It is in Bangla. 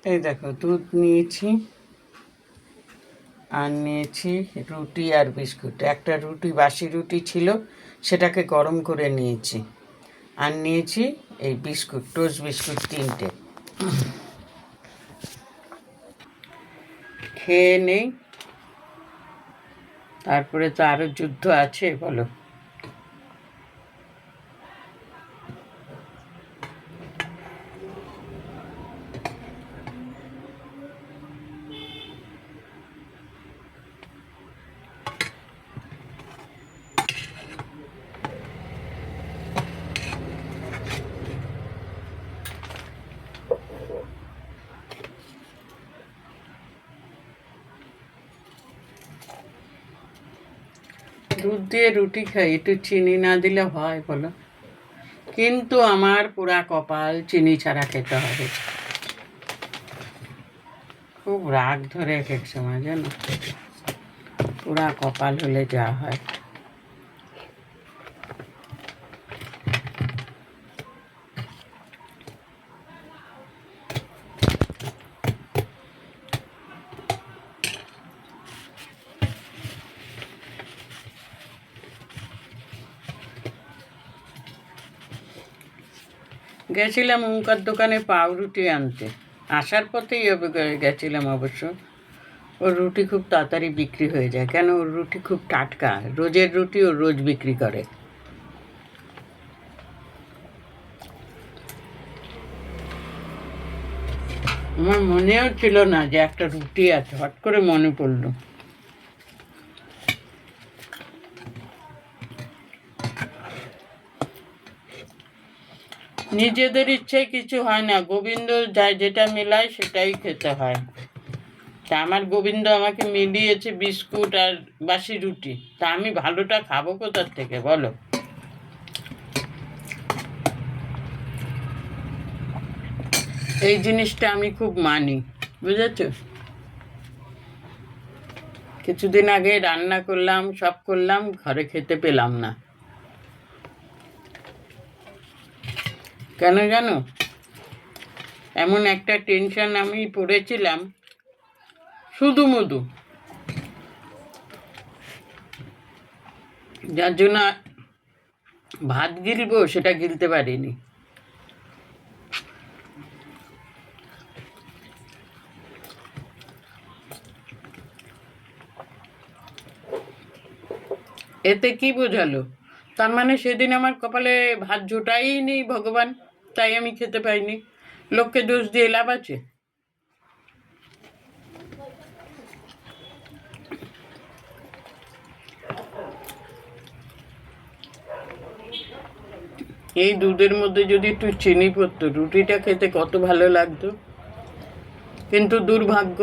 এই দেখো, দুধ নিয়েছি আর নিয়েছি রুটি আর বিস্কুট। একটা রুটি, বাসি রুটি ছিল, সেটাকে গরম করে নিয়েছি। আর নিয়েছি এই বিস্কুট, টোস্ট বিস্কুট 3টে। খেয়ে নেই, তারপরে তো আরও যুদ্ধ আছে, বলো। দুধ দিয়ে রুটি খাই, একটু চিনি না দিলে হয় বলো? কিন্তু আমার পুরা কপাল, চিনি ছাড়া খেতে হবে। খুব রাগ ধরে এক এক সময়, জানো, পুরা কপাল হলে যা হয়। গেছিলাম ওঙ্কার দোকানে পাউরুটি আনতে, আসার পথেই গেছিলাম অবশ্য। ওর রুটি খুব তাড়াতাড়ি বিক্রি হয়ে যায়, কেন ওর রুটি খুব টাটকা, রোজের রুটি ও রোজ বিক্রি করে। আমার মনেও ছিল না যে একটা রুটি আছে, হট করে মনে পড়লো। নিজেদের ইচ্ছায় কিছু হয় না, গোবিন্দ যায় যেটা মেলায় সেটাই খেতে হয়। তা আমার গোবিন্দ আমাকে মিলিয়েছে বিস্কুট আর বাসি রুটি, তা আমি ভালোটা খাবো কোথার থেকে বলো? এই জিনিসটা আমি খুব মানি, বুঝেছ? কিছুদিন আগে রান্না করলাম, সব করলাম, ঘরে খেতে পেলাম না। কেন জানো? এমন একটা টেনশন আমি পড়েছিলাম, শুধু মধু, যার জন্য ভাত গিলবো সেটা গিলতে পারিনি। এতে কি বোঝালো? তার মানে সেদিন আমার কপালে ভাত জোটাই নেই ভগবান, তাই আমি খেতে পাইনি। লোককে দোষ দিয়ে লাভ আছে? এই দুধের মধ্যে যদি একটু চিনি পড়তো, রুটিটা খেতে কত ভালো লাগতো। কিন্তু দুর্ভাগ্য,